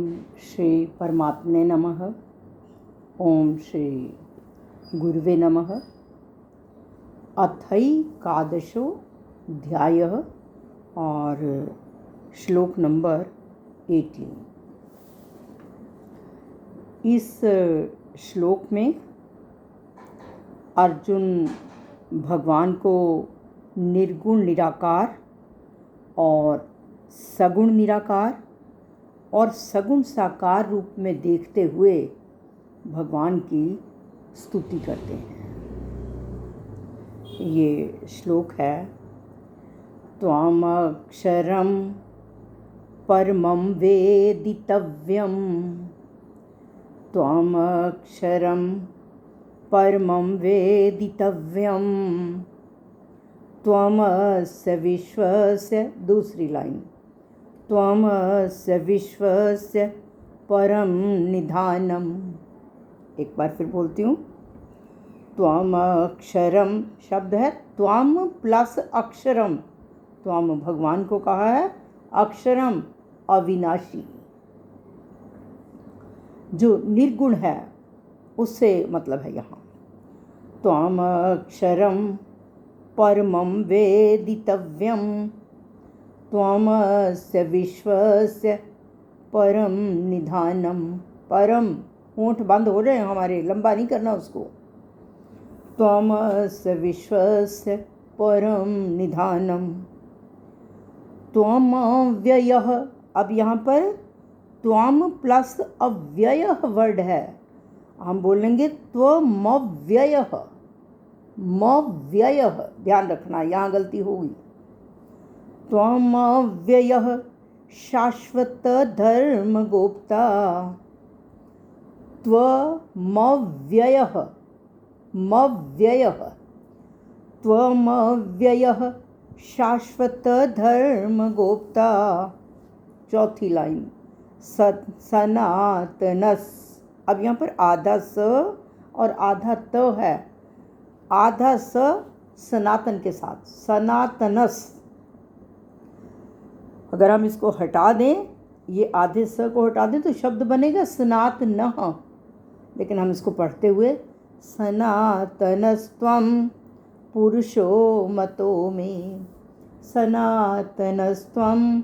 श्री परमात्मने नमः। ओम श्री गुरुवे नमः। अथैकादशो अध्यायः और श्लोक नंबर 18। इस श्लोक में अर्जुन भगवान को निर्गुण निराकार और सगुण निराकार और सगुण साकार रूप में देखते हुए भगवान की स्तुति करते हैं। ये श्लोक है, त्वामक्षरं परमं वेदितव्यं, त्वामक्षरं परमं वेदितव्यं, त्वमस्य विश्वस्य, दूसरी लाइन, त्वमस्य विश्वस्य परम निधानम। एक बार फिर बोलती हूँ, त्वम अक्षरम शब्द है, त्वम प्लस अक्षरम। त्वम भगवान को कहा है, अक्षरम अविनाशी, जो निर्गुण है उससे मतलब है यहाँ। त्वम अक्षरम परमं वेदितव्यं, त्वमस्य विश्वस्य परम निधानम। परम होंठ बंद हो रहे हैं हमारे, लंबा नहीं करना उसको। त्वमस्य विश्वस्य परम निधानम, त्वमव्ययः। अब यहाँ पर त्वम प्लस अव्ययः वर्ड है, हम बोलेंगे त्वमव्ययः। मव्ययः, ध्यान रखना यहाँ गलती होगी। त्वमव्ययः शाश्वत धर्म गोप्ता, त्वमव्ययः, मव्ययः, त्वमव्ययः शाश्वत धर्म गोप्ता। चौथी लाइन, सनातनस। अब यहाँ पर आधा स और आधा त है, आधा स सनातन के साथ, सनातनस। अगर हम इसको हटा दें, ये आधे स को हटा दें तो शब्द बनेगा सनातनः, लेकिन हम इसको पढ़ते हुए सनातनस्त्वं पुरुषो मतो मे, सनातनस्त्वं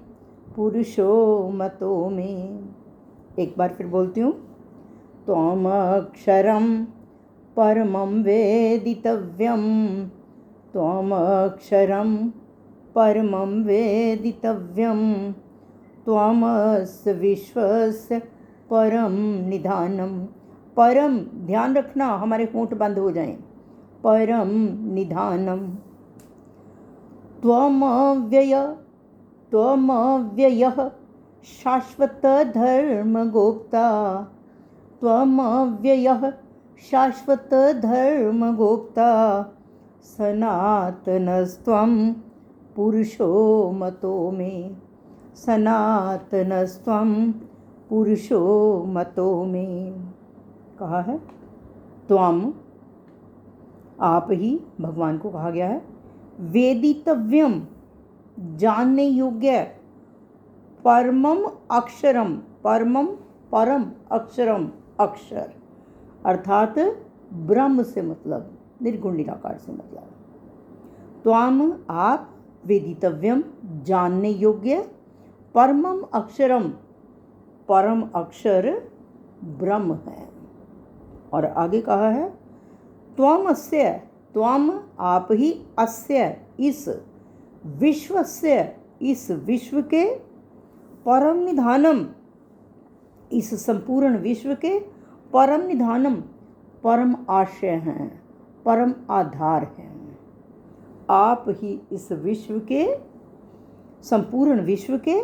पुरुषो मतो मे। एक बार फिर बोलती हूँ, त्वमक्षरं परमं वेदितव्यं, त्वमक्षरं परमं वेदितव्यं, त्वमस्य विश्वस्य परम निधानम। परम, ध्यान रखना हमारे होंठ बंद हो जाएं। परम निधानम, त्वमव्ययः शाश्वत धर्म गोप्ता, त्वमव्ययः शाश्वत धर्म गोप्ता, सनातनस्त्वं पुरुषो मतो मे, सनातनस्त्वं पुरुषो मतो मे। कहा है त्वम, आप ही, भगवान को कहा गया है। वेदितव्यम, जानने योग्य। परमम अक्षरम, परमम परम, अक्षरम अक्षर, अर्थात ब्रह्म से मतलब, निर्गुण निराकार से मतलब। त्वाम आप, वेदितव्यम जानने योग्य, परमम अक्षरम परम अक्षर ब्रह्म है। और आगे कहा है, त्वमस्य, त्वम आप ही, अस्य इस विश्वस्य, इस विश्व के, परम निधानम इस संपूर्ण विश्व के, परम निधानम परम आश्रय हैं, परम आधार हैं। आप ही इस विश्व के, संपूर्ण विश्व के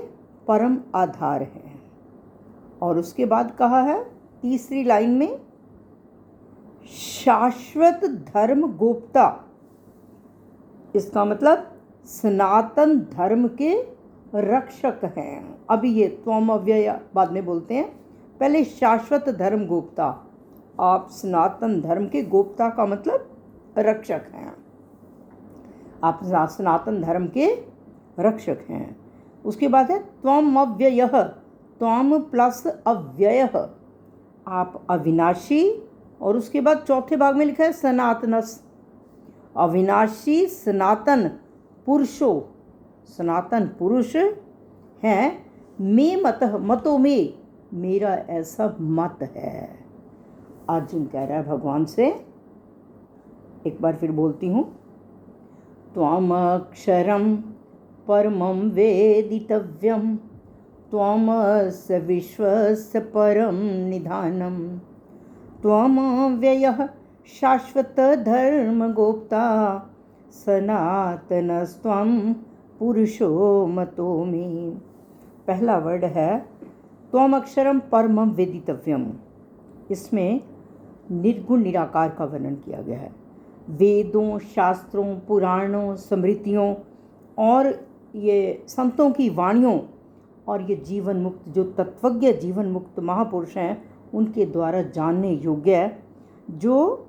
परम आधार हैं। और उसके बाद कहा है तीसरी लाइन में, शाश्वत धर्म गोप्ता। इसका मतलब सनातन धर्म के रक्षक हैं। अभी ये त्वमव्यय बाद में बोलते हैं, पहले शाश्वत धर्म गोप्ता। आप सनातन धर्म के गोप्ता का मतलब रक्षक हैं, आप सनातन धर्म के रक्षक हैं। उसके बाद है त्वमव्ययः, त्वम प्लस अव्ययः, आप अविनाशी, और उसके बाद चौथे भाग में लिखा है सनातनस, अविनाशी सनातन पुरुषो, सनातन पुरुष है, में मतः, मतों में मेरा ऐसा मत है। अर्जुन कह रहा है भगवान से, एक बार फिर बोलती हूँ, त्वमक्षरं परमं वेदितव्यं, त्वमस्य विश्वस्य परं निधानं, त्वमव्ययः शाश्वतधर्मगोप्ता, सनातनस्त्वं पुरुषो मतो मे। पहला वर्ड है त्वमक्षरं परमं वेदितव्यम, इसमें निर्गुण निराकार का वर्णन किया गया है। वेदों, शास्त्रों, पुराणों, स्मृतियों और ये संतों की वाणियों और ये जीवन मुक्त, जो तत्वज्ञ जीवन मुक्त महापुरुष हैं, उनके द्वारा जानने योग्य है, जो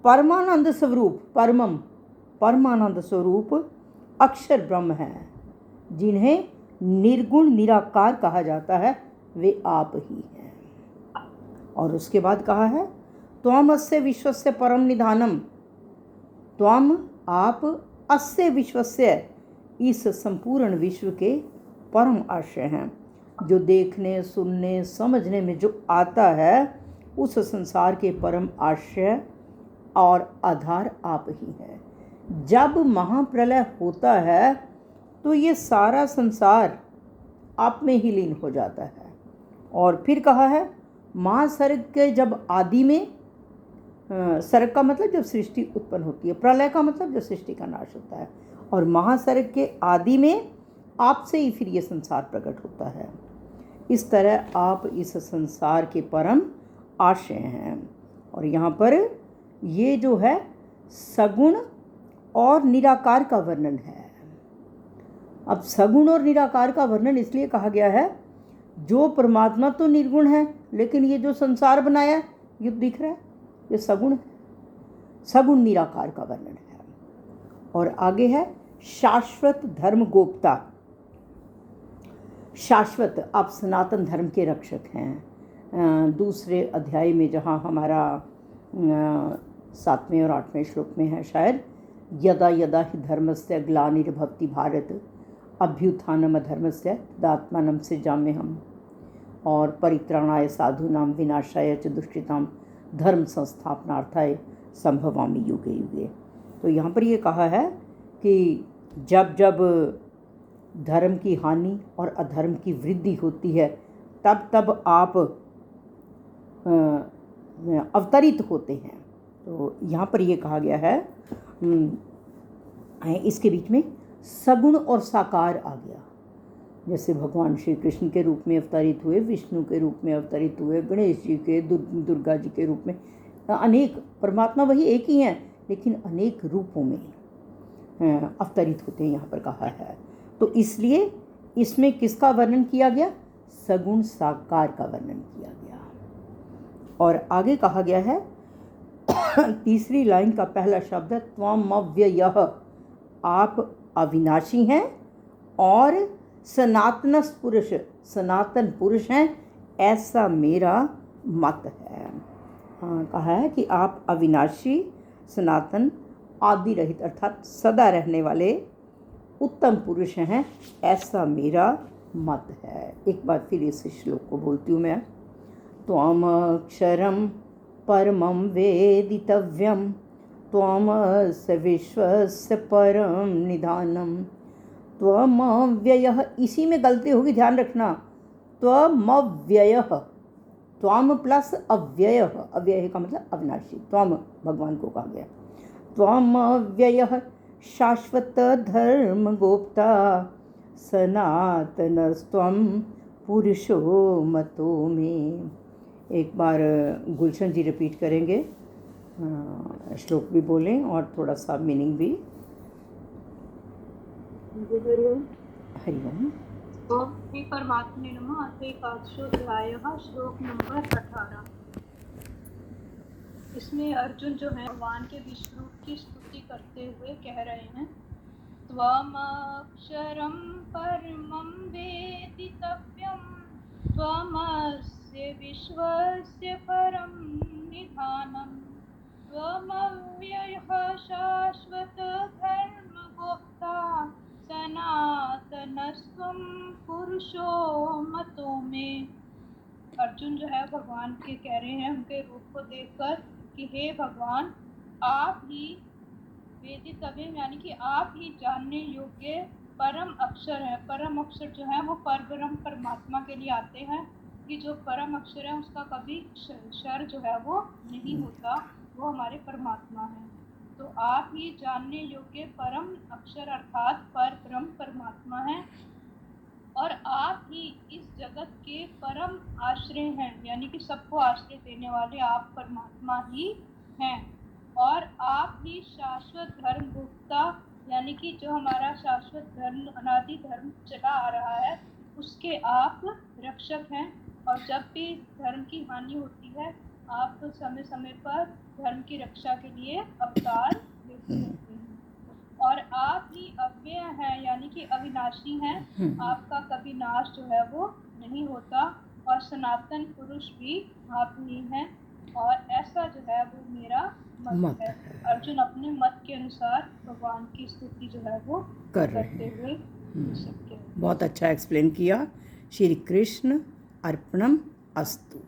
परमानंद स्वरूप, परमम परमानंद स्वरूप अक्षर ब्रह्म हैं, जिन्हें निर्गुण निराकार कहा जाता है, वे आप ही हैं। और उसके बाद कहा है त्वमस्य विश्वस्य परम निधानम, त्वम आप, अस्य विश्वस्य इस संपूर्ण विश्व के परम आश्रय हैं, जो देखने, सुनने, समझने में जो आता है, उस संसार के परम आश्रय और आधार आप ही हैं। जब महाप्रलय होता है तो ये सारा संसार आप में ही लीन हो जाता है। और फिर कहा है महासर्ग के जब आदि में, सर्ग का मतलब जब सृष्टि उत्पन्न होती है, प्रलय का मतलब जब सृष्टि का नाश होता है, और महासर्ग के आदि में आपसे ही फिर ये संसार प्रकट होता है। इस तरह आप इस संसार के परम आश्रय हैं। और यहाँ पर ये जो है सगुण और निराकार का वर्णन है। अब सगुण और निराकार का वर्णन इसलिए कहा गया है, जो परमात्मा तो निर्गुण है, लेकिन ये जो संसार बनाया ये दिख रहा है, ये सगुण है, सगुण निराकार का वर्णन है। और आगे है शाश्वत धर्म गोप्ता, शाश्वत, आप सनातन धर्म के रक्षक हैं। दूसरे अध्याय में जहाँ हमारा 7वें और 8वें श्लोक में है शायद, यदा यदा हि धर्मस्य ग्लानिर्भवति भारत, अभ्युत्थानम अधर्मस्य तदात्मानं सृजाम्यहम्, और परित्राणाय साधूनां विनाशाय च दुष्कृतां धर्म संस्थापनार्थाय संभवामि युगे युगे। तो यहाँ पर ये कहा है कि जब जब धर्म की हानि और अधर्म की वृद्धि होती है, तब तब आप अवतरित होते हैं। तो यहाँ पर ये कहा गया है, इसके बीच में सगुण और साकार आ गया। जैसे भगवान श्री कृष्ण के रूप में अवतरित हुए, विष्णु के रूप में अवतरित हुए, गणेश जी के, दुर्गा जी के रूप में, अनेक, परमात्मा वही एक ही हैं लेकिन अनेक रूपों में अवतरित होते हैं, यहाँ पर कहा है। तो इसलिए इसमें किसका वर्णन किया गया? सगुण साकार का वर्णन किया गया। और आगे कहा गया है तीसरी लाइन का पहला शब्द है त्वमव्ययः, आप अविनाशी हैं और सनातन पुरुष, सनातन पुरुष हैं, ऐसा मेरा मत है। हाँ, कहा है कि आप अविनाशी, सनातन, आदि रहित अर्थात सदा रहने वाले उत्तम पुरुष हैं, ऐसा मेरा मत है। एक बार फिर इस श्लोक को बोलती हूँ मैं। त्वमक्षरं परमं वेदितव्यं, त्वमस्य विश्वस्य परं निधानं, त्वमव्ययः, इसी में गलती होगी, ध्यान रखना, त्वमव्ययः, त्वम प्लस अव्ययः, अव्यय का मतलब अविनाशी, त्वम भगवान को कहा गया, त्वमव्ययः शाश्वत धर्म गोप्ता, सनातनस्त्वं पुरुषो मतो में। एक बार गुलशन जी रिपीट करेंगे, श्लोक भी बोलें और थोड़ा सा मीनिंग भी। हरिओम। ओम श्री परमात्मे नमः। अथ एकादशोऽध्यायः, श्लोक नंबर 18। इसमें अर्जुन जो है भगवान के विश्व रूप की स्तुति करते हुए कह रहे हैं, त्वमक्षरं परमं वेदितव्यं, त्वमस्य विश्वस्य परं निधानं त्वमव्ययः शाश्वत धर्मगोप्ता सनातनस्त्वं पुरुषो मतो मे। अर्जुन जो है भगवान के कह रहे हैं उनके रूप को देखकर कि हे भगवान, आप ही वेदित अव्यय यानी कि आप ही जानने योग्य परम अक्षर है। परम अक्षर जो है वो परब्रह्म परमात्मा के लिए आते हैं कि जो परम अक्षर है उसका कभी क्षर जो है वो नहीं होता, वो हमारे परमात्मा है। तो आप ही जानने योग्य परम अक्षर अर्थात परब्रह्म परमात्मा है और आप ही इस जगत के परम आश्रय हैं, यानी कि सबको आश्रय देने वाले आप परमात्मा ही हैं। और आप ही शाश्वत धर्म गुप्ता, यानी कि जो हमारा शाश्वत धर्म अनादि धर्म चला आ रहा है उसके आप रक्षक हैं। और जब भी धर्म की हानि होती है आप तो समय समय पर धर्म की रक्षा के लिए अवतार लेते रहते हैं। और आप ही अव्यय हैं, यानी कि अविनाशी हैं, आपका कभी नाश जो है वो नहीं होता। और सनातन पुरुष भी आप ही हैं। और ऐसा जो है वो मेरा मत है। अर्जुन अपने मत के अनुसार भगवान की स्तुति जो है वो करते हुए सबके। बहुत अच्छा एक्सप्लेन किया। श्री कृष्ण अर्पणम अस्तु।